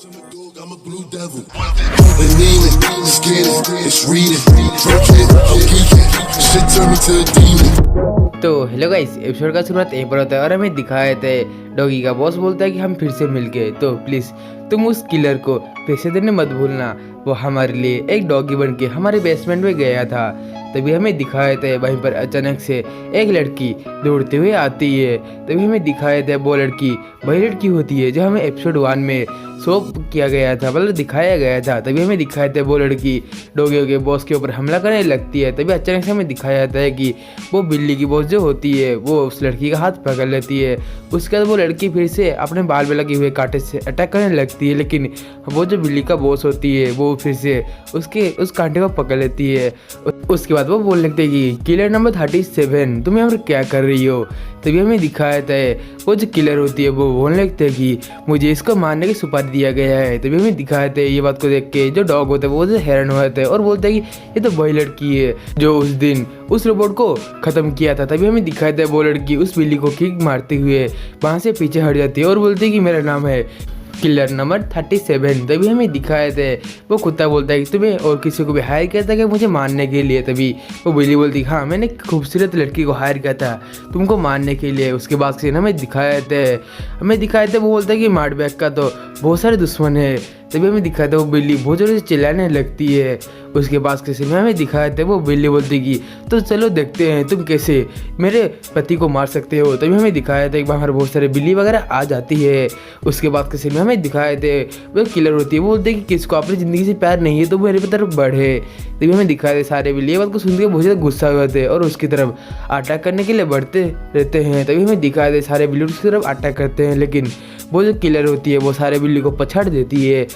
I'm a dog, I'm a blue devil. Leaning, skinning, it's reading, drinking, geeking. Shit turned me to a demon. तो hello guys, episode का शुरुआत यहीं पर होता है और हमें दिखाए थे डॉगी का बॉस बोलता है कि हम फिर से मिल गए, तो प्लीज़ तुम उस किलर को पैसे देने मत भूलना। वो हमारे लिए एक डॉगी बन के हमारे बेसमेंट में गया था। तभी हमें दिखाए थे वहीं पर अचानक से एक लड़की दौड़ते हुए आती है। तभी हमें दिखाए थे वो लड़की वही लड़की होती है जो हमें एपिसोड 1 में शो किया गया था, मतलब दिखाया गया था। तभी हमें दिखाए थे वो लड़की डॉगियों के बॉस के ऊपर हमला करने लगती है। तभी अचानक से हमें दिखाया जाता है कि वो बिल्ली की बॉस जो होती है वो उस लड़की का हाथ पकड़ लेती है। उसके बाद वो लड़की फिर से अपने बाल में लगे हुए कांटे से अटैक करने लगती है, लेकिन वो जो बिल्ली का बॉस होती है वो फिर से उस कांटे को पकड़ लेती है। उसके बाद वो बोलने लगती है कि किलर नंबर 37 तुम यहाँ पर क्या कर रही हो। तभी हमें दिखाया जाता है वो जो किलर होती है वो बोलने लगते हैं कि मुझे इसको मारने की सुपारी दिया गया है। तभी हमें दिखाया जाता है ये बात को देख के जो डॉग होते हैं वो जो हैरान हो जाते हैं और बोलते हैं कि ये तो वही लड़की है जो उस दिन उस रोबोट को ख़त्म किया था। तभी हमें दिखाया जाता है वो लड़की उस बिल्ली को किक मारते हुए वहाँ से पीछे हट जाती है और बोलती है कि मेरा नाम है किलर नंबर 37। तभी हमें दिखाए थे वो कुत्ता बोलता है कि तुम्हें और किसी को भी हायर किया था कि मुझे मारने के लिए। तभी वो बिल्ली बोलती है हाँ, मैंने खूबसूरत लड़की को हायर किया था तुमको मारने के लिए। उसके बाद से हमें दिखाए थे वो बोलता है कि मार्डबैक का तो बहुत सारे दुश्मन है। तभी हमें दिखाया था वो बिल्ली बहुत जोर से चिल्लाने लगती है। उसके बाद किसी में हमें दिखाया था वो बिल्ली बोलती कि तो चलो देखते हैं तुम कैसे मेरे पति को मार सकते हो। तभी हमें दिखाया था कि वहाँ पर बहुत सारे बिल्ली वगैरह आ जाती है। उसके बाद किसी में हमें दिखाए थे वो किलर होती है वो बोलते हैं कि किसको अपनी ज़िंदगी से प्यार नहीं है तो मेरे तरफ बढ़े। तभी हमें दिखाए थे सारे बिल्ली ये बात को सुन के बहुत ज़्यादा गुस्सा हुए थे और उसकी तरफ अटैक करने के लिए बढ़ते रहते हैं। तभी हमें दिखाए थे सारे बिल्ली उसकी तरफ अटैक करते हैं, लेकिन वो जो किलर होती है वो सारे बिल्ली को पछाड़ देती है।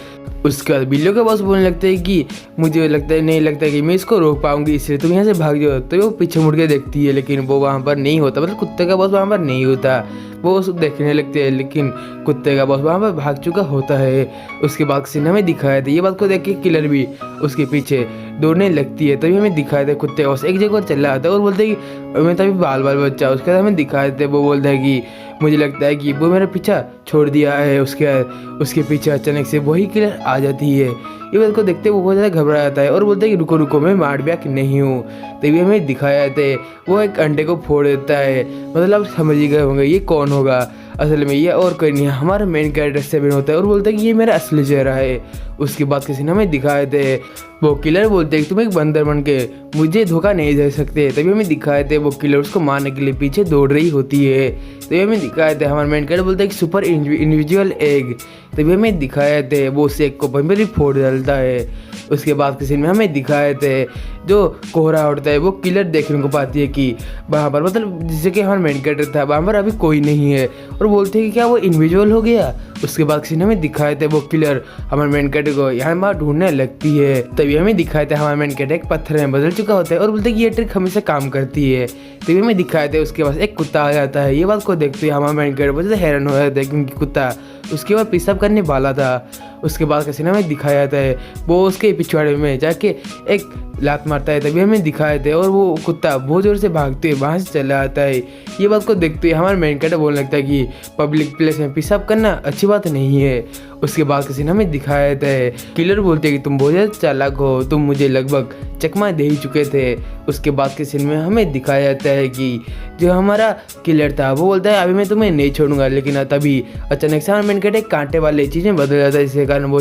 उसके बाद बिल्लियों के बॉस बोलने लगते हैं कि मुझे नहीं लगता कि मैं इसको रोक पाऊंगी, इसलिए तुम यहाँ से भाग जाओ। तो वो पीछे मुड़ के देखती है, लेकिन वो वहाँ पर नहीं होता, मतलब कुत्ते का बॉस वहाँ पर नहीं होता। वो उस देखने लगते हैं, लेकिन कुत्ते का बॉस वहाँ पर भाग चुका होता है। उसके बाद सीन हमें दिखाया था ये बात को देख के किलर भी उसके पीछे दौड़ने लगती है। तभी हमें दिखाया था कुत्ते का बॉस एक जगह पर चला आता है और बोलते हैं कि मैं तभी बाल बच्चा। उसके बाद हमें दिखाए थे वो बोलता है कि मुझे लगता है कि वो मेरा पीछा छोड़ दिया है। उसके पीछे अचानक से वही किलर आ जाती है। ये बात को देखते वो बहुत ज़्यादा घबरा जाता है और बोलता है कि रुको रुको मैं मार्डबैक नहीं हूँ। तभी हमें दिखाया था वो एक अंडे को फोड़ देता है, मतलब आप समझ ही गए होंगे ये कौन होगा। असल में ये और कोई नहीं है, हमारा मेन कैरेक्टर 7 होता है और बोलता है कि ये मेरा असली चेहरा है। उसके बाद किसी ने हमें दिखाए थे वो किलर बोलते हैं कि तुम एक बंदर बन के मुझे धोखा नहीं दे सकते। तभी हमें दिखाए थे वो किलर उसको मारने के लिए पीछे दौड़ रही होती है। तभी हमें दिखाए थे हमारा मेन कैरेक्टर बोलता है कि सुपर इंडिविजुअल एग। तभी हमें दिखाए थे वो उस एग को वहीं पर ही फोड़ डालता है। उसके बाद किसी में हमें दिखाए थे जो कोहरा उड़ता है वो किलर देखने को पाती है कि वहाँ पर, मतलब जिससे कि हमारा मेन कैरेक्टर था वहाँ पर अभी कोई नहीं है और बोलते हैं कि क्या वो इन्विजुअल हो गया। उसके बाद किसी ने हमें दिखाए थे वो किलर हमारे मेन कैरेक्टर को यहाँ बार ढूंढने लगती है। तभी हमें दिखाए थे हमारा मेन कैरेक्टर एक पत्थर में बदल चुका होता है और बोलते हैं कि ये ट्रिक हमेशा काम करती है। तभी हमें दिखाए थे उसके पास एक कुत्ता आ जाता है। ये बात को देखते हुए हमारा मेन कैरेक्टर बहुत ज़्यादा हैरान हो जाता है क्योंकि कुत्ता उसके बाद पेशाब करने वाला था। उसके बाद किसी ने हमें दिखाया जाता है वो उसके पिछवाड़े में जाके एक लात मारता है। तभी हमें दिखाए थे और वो कुत्ता बहुत ज़ोर से भागते हुए वहाँ से चला आता है। ये बात को देखते हुए हमारा मेन कैरेक्टर बोलने लगता है कि पब्लिक प्लेस में पेशाब करना अच्छी बात नहीं है। उसके बाद किसी ने हमें दिखाया था किलर बोलते हैं कि तुम बहुत ज़्यादा चालाक हो, तुम मुझे लगभग चकमा दे ही चुके थे। उसके बाद के सीन में हमें दिखाया जाता है कि जो हमारा किलर था वो बोलता है अभी मैं तुम्हें नहीं छोड़ूंगा, लेकिन तभी अचानक से हमारा मेन कैरेक्टर कांटे वाले चीज़ें बदल जाता है, जिसके कारण वो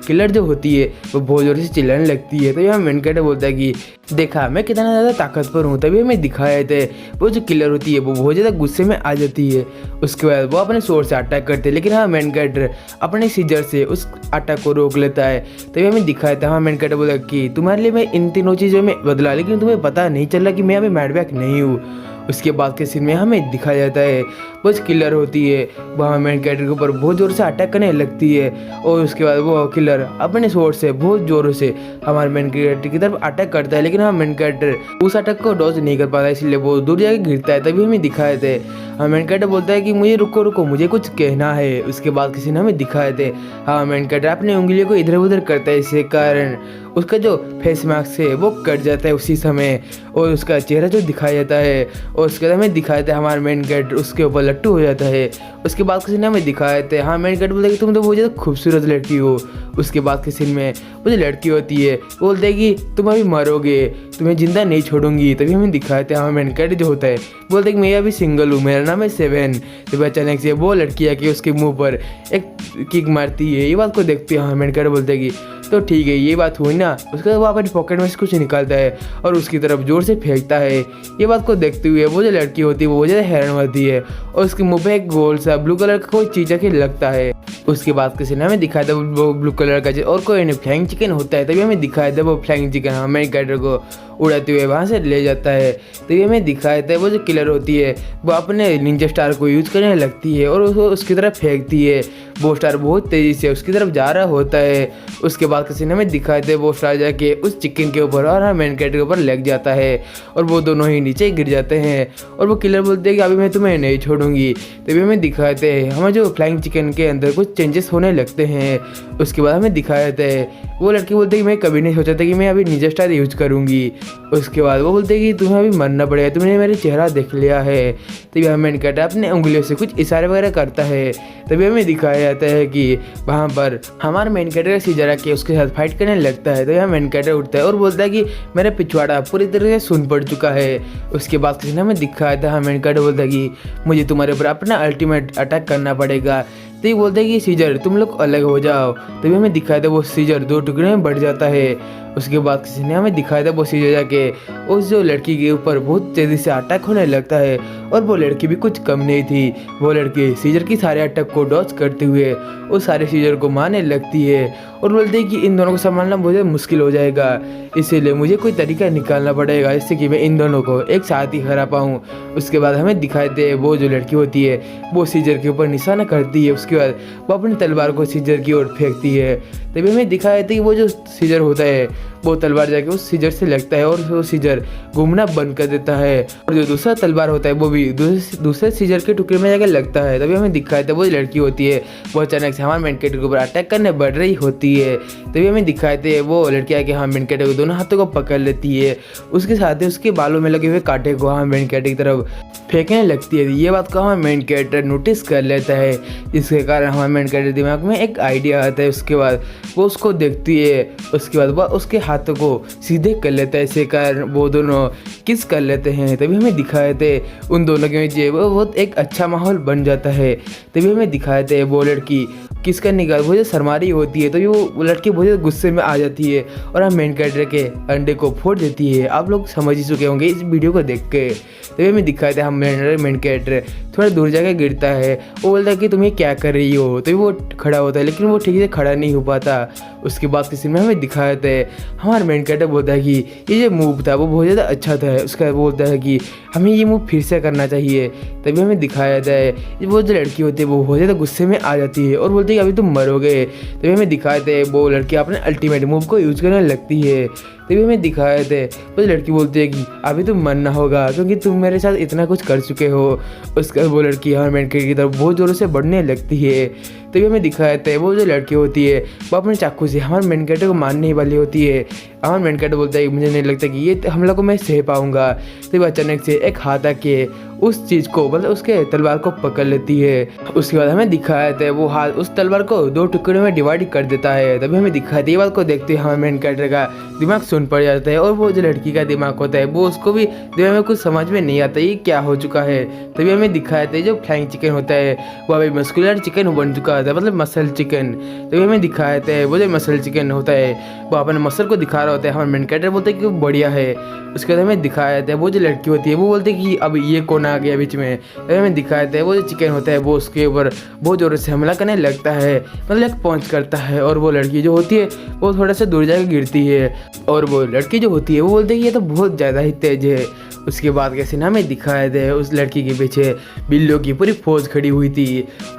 किलर जो होती है वो बहुत ज़ोर से चिल्लाने लगती है। तो यहाँ मेन कैरेक्टर बोलता है कि देखा मैं कितना ज़्यादा ताकतवर हूँ। तभी हमें दिखाया थे वो जो किलर होती है वो बहुत ज़्यादा गुस्से में आ जाती है। उसके बाद वो अपने स्वॉर्ड से अटैक करते हैं, लेकिन हाँ मेन कैरेक्टर अपने सीजर से उस अटैक को रोक लेता है। तभी हमें दिखाया था हाँ मेन कैरेक्टर बोला कि तुम्हारे लिए मैं इन तीनों चीज़ों में बदला, लेकिन तुम्हें पता नहीं चला कि मैं अभी मार्डबैक नहीं हूँ। उसके बाद के सीन में हमें दिखाया जाता है वो किलर होती है वहाँ मेन कैरेक्टर के ऊपर बहुत ज़ोर से अटैक करने लगती है और उसके बाद वो किलर अपने स्वॉर्ड से बहुत ज़ोरों से हमारे मेन कैरेक्टर की तरफ अटैक करता है, लेकिन हाँ मेन कैरेक्टर उस अटैक को डॉज नहीं कर पाता, इसलिए वो दूर जाके गिरता है। तभी हमें दिखाए थे हाँ मेन कैरेक्टर बोलता है कि मुझे रुको रुको मुझे कुछ कहना है। उसके बाद किसी ने हमें दिखाए थे हाँ मेन कैरेक्टर अपनी उंगलियों को इधर उधर करता है, इसके कारण उसका जो फेस मास्क है वो कट जाता है उसी समय और उसका चेहरा जो दिखाया जाता है और उसके बाद हमें दिखाया था हमारा मेन कैरेक्टर उसके ऊपर लट्टू हो जाता है। उसके बाद के सीन में हमें दिखाया था हाँ मेन कैरेक्टर बोलता है कि तुम तो बहुत ज़्यादा खूबसूरत लड़की हो। उसके बाद के सीन में वो जो लड़की होती है वो बोलते हैं कि तुम अभी मरोगे, तुम्हें जिंदा नहीं छोड़ूंगी। तभी हमें दिखाया था हाँ मेन कैरेक्टर जो होता है बोलते हैं कि मैं अभी सिंगल हूँ, मेरा नाम है 7। तभी अचानक से वो लड़की आके उसके मुँह पर एक किक मारती है। ये बात को देखते हैं हाँ मेन कैरेक्टर बोलते हैं कि तो ठीक है ये बात हुई ना। उसके बाद वो अपनी पॉकेट में से कुछ निकालता है और उसकी तरफ जोर से फेंकता है। ये बात को देखते हुए वो जो लड़की होती है वो ज़्यादा हैरान होती है और उसके मुंह पे एक गोल सा ब्लू कलर का कोई चीज़ के लगता है। उसके बाद किसी ने हमें दिखाया था वो ब्लू कलर का और कोई फ्लाइंग चिकन होता है। तभी हमें दिखाया था वो फ्लाइंग चिकन हमें कैरेक्टर को उड़ाते हुए वहाँ से ले जाता है। तभी हमें दिखाया था वो जो किलर होती है वो अपने निंजा स्टार को यूज़ करने लगती है और उसको उसकी तरफ फेंकती है। वो स्टार बहुत तेज़ी से उसकी तरफ जा रहा होता है। उसके बाद किसी ने हमें दिखाया था वो स्टार जाके उस चिकन के ऊपर और मेन कैरेक्टर के ऊपर लग जाता है और वो दोनों ही नीचे गिर जाते हैं और वो किलर बोलते हैं कि अभी मैं तुम्हें नहीं छोड़ूंगी। तभी हमें दिखाए थे हमें जो फ्लाइंग चिकन के अंदर कुछ चेंजेस होने लगते हैं। उसके बाद हमें दिखाए थे वो लड़की बोलते हैं कि मैं कभी नहीं सोचा था कि मैं अभी निंजा स्टार यूज करूँगी। उसके बाद वो बोलते हैं कि तुम्हें अभी मरना पड़ेगा, तुमने मेरा चेहरा देख लिया है। तभी हमें मेन कैरेक्टर अपने उंगलियों से कुछ इशारे वगैरह करता है। तभी हमें दिखाया जाता है कि वहाँ पर हमारा मेन कैरेक्टर सीजर आके उसके साथ फाइट करने लगता है। तो यहाँ मेन कैरेक्टर उठता है और बोलता है कि मेरा पिछवाड़ा पूरी तरह से सुन पड़ चुका है। उसके बाद किसी ने हमें दिखाया था मेन कैरेक्टर बोलता है कि मुझे तुम्हारे ऊपर अपना अल्टीमेट अटैक करना पड़ेगा। तो ये बोलते हैं कि सीजर तुम लोग अलग हो जाओ। तभी हमें दिखाया था वो सीजर 2 टुकड़े में बढ़ जाता है। उसके बाद किसी ने हमें दिखाया था वो सीजर जाके उस जो लड़की के ऊपर बहुत तेज़ी से अटैक होने लगता है और वो लड़की भी कुछ कम नहीं थी। वो लड़की सीजर की सारे अटैक को डॉज करते हुए उस सारे सीजर को मारने लगती है और बोलते हैं कि इन दोनों को संभालना बहुत मुश्किल हो जाएगा, इसीलिए मुझे कोई तरीका निकालना पड़ेगा जिससे कि मैं इन दोनों को एक साथ ही हरा पाऊँ। उसके बाद हमें दिखाए थे वो जो लड़की होती है वो सीजर के ऊपर निशाना करती है। उसके बाद वो अपनी तलवार को सीजर की ओर फेंकती है। तभी हमें दिखाया था कि वो जो सीजर होता है वो तलवार जाके उस सीजर से लगता है और वो सीजर घूमना बंद कर देता है और जो दूसरा तलवार होता है वो भी दूसरे सीजर के टुकड़े में जाकर लगता है। तभी हमें दिखाया था वो लड़की होती है वो अचानक से हमारे मेन कैरेक्टर के ऊपर अटैक करने बढ़ रही होती है। तभी हमें दिखाए थे वो लड़की आके हम मेन कैरेक्टर को दोनों हाथों को पकड़ लेती है। उसके साथ ही उसके बालों में लगे हुए कांटे को हम मेन कैरेक्टर की तरफ फेंकने लगती है। ये बात को हमारा मेन कैरेक्टर नोटिस कर लेता है, जिसके कारण हमारे मेन कैरेक्टर दिमाग में एक आइडिया आता है। उसके बाद वो उसको देखती है, उसके बाद वह उसके हाथों को सीधे कर लेता है, इसके कारण वो दोनों किस कर लेते हैं। तभी हमें दिखाए थे उन दोनों के बीच वो बहुत एक अच्छा माहौल बन जाता है। तभी हमें दिखाए थे वो लड़की किस करने का वो जो शर्मा रही होती है, तो वो लड़की बहुत गुस्से में आ जाती है और हम मेन कैरेक्टर के अंडे को फोड़ देती है। आप लोग समझ ही चुके होंगे इस वीडियो को देख के। तभी हमें दिखाया था हम मेन कैरेक्टर थोड़ा दूर जाकर गिरता है। वो बोलता है कि तुम ये क्या कर रही हो। तो वो खड़ा होता है लेकिन वो ठीक से खड़ा नहीं हो पाता। उसके बाद किसी में हमें दिखाया था हमारा मेन कैरेक्टर बोलता है कि ये जो मूव था वो बहुत ज़्यादा अच्छा था। उसका बोलता है कि हमें ये मूव फिर से करना चाहिए। तभी हमें दिखाया था वो जो लड़की होती है वो बहुत ज़्यादा गुस्से में आ जाती है और बोलती है कि अभी तुम मरोगे। तभी हमें दिखाए थे वो लड़की अपने अल्टीमेट मूव को यूज़ करने लगती है। तभी हमें दिखाए थे वो लड़की बोलती है कि अभी तुम मरना होगा क्योंकि तुम मेरे साथ इतना कुछ कर चुके हो। उसका वो लड़की हमारे मेन कैरेक्टर की तरफ बहुत ज़ोरों से बढ़ने लगती है। तभी हमें दिखाया था वो जो लड़की होती है वो अपने चाकू से हमारे मेन कैरेक्टर को मारने वाली होती है। हमारा मेन कैरेक्टर बोलता है मुझे नहीं लगता कि ये हमला को मैं सह पाऊँगा। तभी अचानक से एक हाथ आके उस चीज़ को मतलब उसके तलवार को पकड़ लेती है। उसके बाद हमें दिखाया था वो हाथ उस तलवार को 2 टुकड़ों में डिवाइड कर देता है। तभी हमें दिखाया था ये बात को देखते हमारे मेन कैरेक्टर का दिमाग सुन पड़ जाता है और वो जो लड़की का दिमाग होता है वो उसको भी दिमाग में कुछ समझ में नहीं आता ये क्या हो चुका है। तभी हमें दिखाया था जो फ्लाइंग चिकन होता है वो अभी मस्कुलर चिकन बन चुका था, मतलब मसल चिकन। तभी हमें दिखाया था वो जो मसल चिकन होता है वो अपने मसल को दिखा रहा होता है। हमारे मेन कैरेक्टर बोलते हैं कि वो बढ़िया है। उसके बाद हमें दिखाया था वो जो लड़की होती है वो बोलते हैं कि अब ये कौन आ गया बीच में। तभी हमें दिखाया था वो जो चिकन होता है वो उसके ऊपर बहुत ज़ोरों से हमला करने लगता है, मतलब एक पहुँच करता है और वो लड़की जो होती है वो थोड़ा सा दूर जाकर गिरती है और वो लड़की जो होती है वो बोलती है कि ये तो बहुत ज़्यादा ही तेज है। उसके बाद कैसे ना हमें दिखाया था उस लड़की के पीछे बिल्लियों की पूरी फौज खड़ी हुई थी।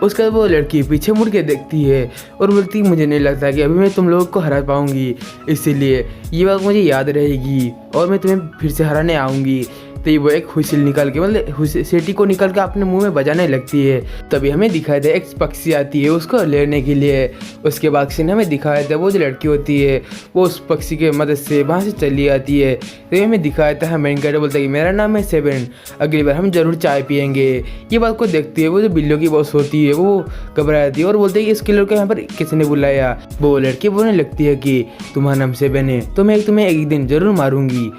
उसके बाद वो लड़की पीछे मुड़ के देखती है और बोलती मुझे नहीं लगता कि अभी मैं तुम लोगों को हरा पाऊंगी, इसीलिए ये बात मुझे याद रहेगी और मैं तुम्हें फिर से हराने आऊँगी। तो वो एक हुइसिल निकाल के मतलब सीटी को निकाल के अपने मुंह में बजाने लगती है। तभी हमें दिखाया था एक पक्षी आती है उसको लेने के लिए। उसके बाद से हमें दिखाया था वो जो लड़की होती है वो उस पक्षी के मदद से वहाँ से चली आती है। तो हमें दिखाया था मेन कैरेक्टर बोलता है कि मेरा नाम है 7, अगली बार हम जरूर चाय पियेंगे। ये बात को देखती है वो जो बिल्लियों की बॉस होती है वो घबरा जाती है और बोलते है कि इस किलर को यहाँ पर किसने बुलाया। वो लड़की बोलने लगती है कि तुम्हारा नाम 7 है तो मैं तुम्हें एक दिन जरूर मारूंगी।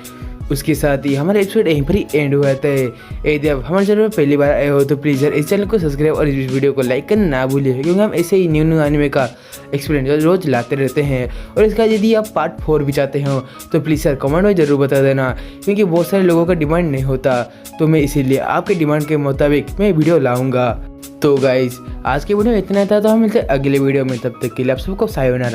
उसके साथ ही हमारा एपिसोड यहीं पर ही एंड हुआ था। यदि आप हमारे चैनल पर पहली बार आए हो तो प्लीज़ यार इस चैनल को सब्सक्राइब और इस वीडियो को लाइक करना ना भूलिए, क्योंकि हम ऐसे ही न्यू एनिमे का एक्सपीरियंस रोज लाते रहते हैं। और इसका यदि आप पार्ट 4 भी चाहते हो तो प्लीज़ यार कमेंट में ज़रूर बता देना, क्योंकि बहुत सारे लोगों का डिमांड नहीं होता, तो मैं इसीलिए आपके डिमांड के मुताबिक मैं वीडियो लाऊंगा। तो गाइज आज के वीडियो में इतना था, तो हम मिलते हैं अगले वीडियो में, तब तक के लिए आप सबको सायोनारा।